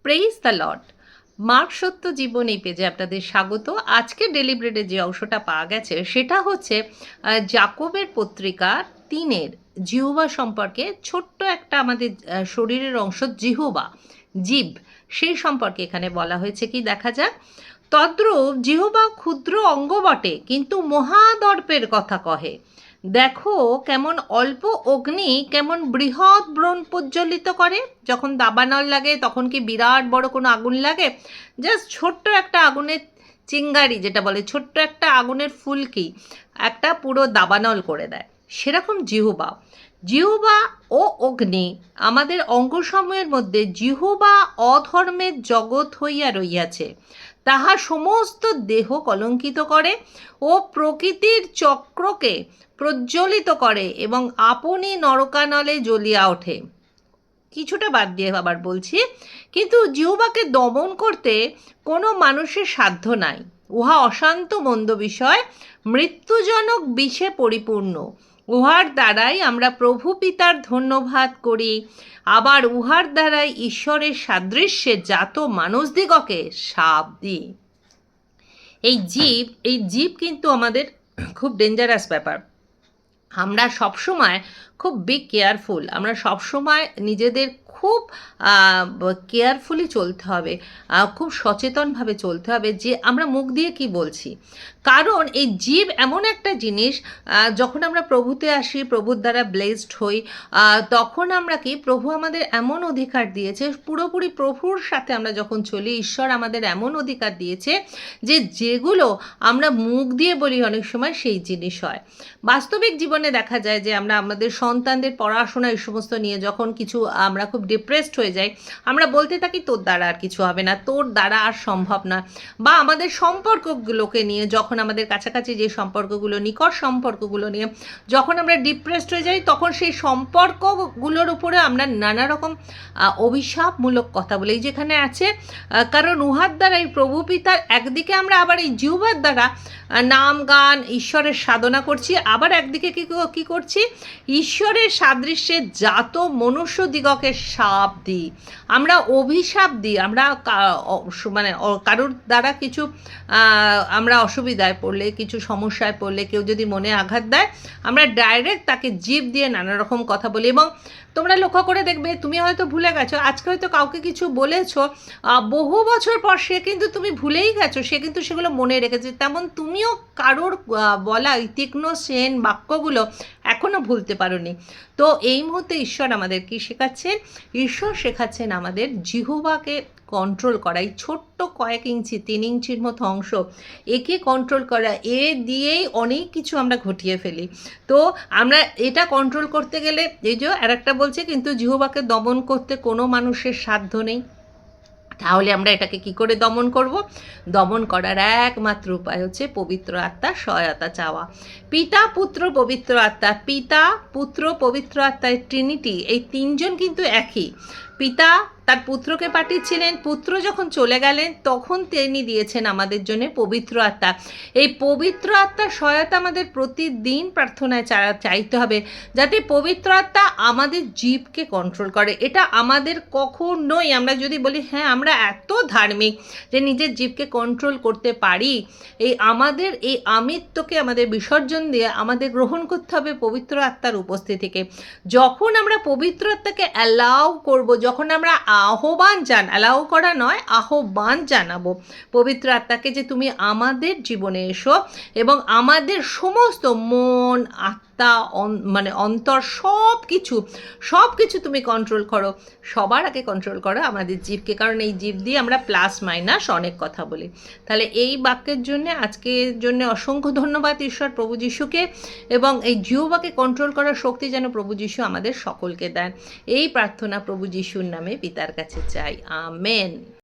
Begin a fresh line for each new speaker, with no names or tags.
Praise the Lord. Mark সত্য জীবন এই পেজে আপনাদের স্বাগত। আজকে ডেলি ব্রেডে যে অংশটা পাওয়া গেছে সেটা হচ্ছে জাকবের পত্রিকা 3-এর জিহ্বা সম্পর্কে ছোট্ট একটা আমাদের শরীরের অংশ জিহ্ব সেই সম্পর্কে এখানে বলা হয়েছে। কি দেখা যাক। তদ্রূপ জিহ্বা ক্ষুদ্র অঙ্গ বটে, কিন্তু মহাদর্পের কথা কহে। দেখো কেমন অল্প অগ্নি কেমন বৃহৎ ব্রণ প্রজ্বলিত করে। যখন দাবানল লাগে তখন কি বিরাট বড় কোনো আগুন লাগে? জাস্ট ছোট্ট একটা আগুনের চিঙ্গারি, যেটা বলে ছোট্ট একটা আগুনের ফুলকি একটা পুরো দাবানল করে দেয়। সেরকম জিহ্বা ও অগ্নি আমাদের অঙ্গসমূহের মধ্যে জিহ্বা অধর্মের জগৎ হইয়া রইয়াছে। তাহা সমস্ত দেহ কলঙ্কিত করে ও প্রকৃতির চক্রকে প্রজ্বলিত করে এবং আপনি নরকানলে জ্বলিয়া ওঠে। কিছুটা বাদ দিয়ে আবার বলছি, কিন্তু জিহ্বাকে দমন করতে কোনো মানুষের সাধ্য নাই। উহা অশান্ত মন্দ বিষয়, মৃত্যুজনক বিষে পরিপূর্ণ। উহার দ্বারাই আমরা প্রভু পিতার ধন্যবাদ করি, আবার উহার দ্বারাই ঈশ্বরের সাদৃশ্যে জাত মানুষদিগকে শাপ দিই। এই জীব কিন্তু আমাদের খুব ডেঞ্জারাস ব্যাপার। আমরা সবসময় খুব কেয়ারফুল, আমরা সবসময় নিজেদের খুব কেয়ারফুলি চলতে হবে, খুব সচেতনভাবে চলতে হবে যে আমরা মুখ দিয়ে কি বলছি। কারণ এই জীব এমন একটা জিনিস, যখন আমরা প্রভুতে আসি, প্রভুর দ্বারা ব্লেসড হই, তখন আমরা কি প্রভু আমাদের এমন অধিকার দিয়েছে, পুরোপুরি প্রভুর সাথে আমরা যখন চলি, ঈশ্বর আমাদের এমন অধিকার দিয়েছে যে যেগুলো আমরা মুখ দিয়ে বলি অনেক সময় সেই জিনিস হয়। বাস্তবিক জীবনে দেখা যায় যে আমরা আমাদের সন্তানদের পড়াশোনা এই সমস্ত নিয়ে যখন কিছু আমরা খুব ডিপ্রেসড হয়ে যাই, আমরা বলতে থাকি তোর দ্বারা আর কিছু হবে না, তোর দ্বারা আর সম্ভব না। বা আমাদের সম্পর্কগুলোকে নিয়ে, যখন আমাদের কাছাকাছি যে সম্পর্কগুলো, নিকট সম্পর্কগুলো নিয়ে যখন আমরা ডিপ্রেসড হয়ে যাই, তখন সেই সম্পর্কগুলোর উপরে আমরা নানা রকম অভিশাপমূলক কথা বলি, যেখানে আছে কারণ উহার দ্বারা এই প্রভু পিতার একদিকে আমরা আবার এই জিহ্বার দ্বারা নাম গান ঈশ্বরের সাধনা করছি, আবার একদিকে কি করছি, ঈশ্বরের সাদৃশ্যে জাত মনুষ্য দিগকে শাপ দিই, আমরা অভিশাপ দিই। আমরা মানে কারোর দ্বারা কিছু আমরা অসুবিধায় পড়লে, কিছু সমস্যায় পড়লে, কেউ যদি মনে আঘাত দেয়, আমরা ডাইরেক্ট তাকে জিভ দিয়ে নানা রকম কথা বলি। এবং তোমরা লক্ষ্য করে দেখবে, তুমি হয়তো ভুলে গেছো, আজকে হয়তো কাউকে কিছু বলেছো, বহু বছর পর সে কিন্তু তুমি ভুলেই গেছো, সে কিন্তু সেগুলো মনে রেখেছে। তেমন তুমিও কারোর বলা তীক্ষ্ণ সেন বাক্যগুলো এখনও ভুলতে পারোনি। তো এই মুহূর্তে ঈশ্বর আমাদের কি শেখাচ্ছেন? ঈশ্বর শেখাচ্ছেন আমাদের জিহ্বাকে কন্ট্রোল করা। এই ছোট্ট কয়েক ইঞ্চি, 3 ইঞ্চির মতো অংশ, একে কন্ট্রোল করা, এ দিয়েই অনেক কিছু আমরা ঘটিয়ে ফেলি। তো আমরা এটা কন্ট্রোল করতে গেলে, এই যে আরেকটা বলছে, কিন্তু জিহ্বাকে দমন করতে কোনো মানুষের সাধ্য নেই। তাহলে আমরা এটাকে কি করে দমন করব? দমন করার একমাত্র উপায় হচ্ছে পবিত্র আত্মার সহায়তা চাওয়া। পিতা, পুত্র, পবিত্র আত্মা। পিতা, পুত্র, পবিত্র আত্মার ট্রিনিটি, এই তিনজন কিন্তু একই। পিতা তার পুত্রকে পাঠিয়েছিলেন, পুত্র যখন চলে গেলেন তখন তিনি দিয়েছেন আমাদের জন্য পবিত্র আত্মা। এই পবিত্র আত্মার সহায়তা আমাদের প্রতিদিন প্রার্থনায় চাইতে হবে, যাতে পবিত্র আত্মা আমাদের জীবকে কন্ট্রোল করে। এটা আমাদের কখনোই, আমরা যদি বলি হ্যাঁ আমরা এত ধার্মিক যে নিজের জীবকে কন্ট্রোল করতে পারি, আমাদের এই আমিত্বকে আমাদের বিসর্জন দিয়ে আমাদের গ্রহণ করতে হবে পবিত্র আত্মার উপস্থিতিকে। যখন আমরা পবিত্র আত্মাকে অ্যালাউ করব, যখন আমরা অ্যালাউ করা নয়, আহ্বান জানাবো পবিত্র আত্মাকে যে তুমি আমাদের জীবনে এসো এবং আমাদের সমস্ত মন, আত্মা, মানে অন্তর, সব কিছু তুমি কন্ট্রোল করো। সবার আগে কন্ট্রোল করো আমাদের জীবকে, কারণ এই জীব দিয়ে আমরা প্লাস মাইনাস অনেক কথা বলি। তাহলে এই বাক্যের জন্য, আজকের জন্য অসংখ্য ধন্যবাদ ঈশ্বর প্রভু যিশুকে, এবং এই জিহ্বাকে কন্ট্রোল করার শক্তি যেন প্রভু যিশু আমাদের সকলকে দেন। এই প্রার্থনা প্রভু যিশুর নামে পিতার কাছে চাই, আমেন।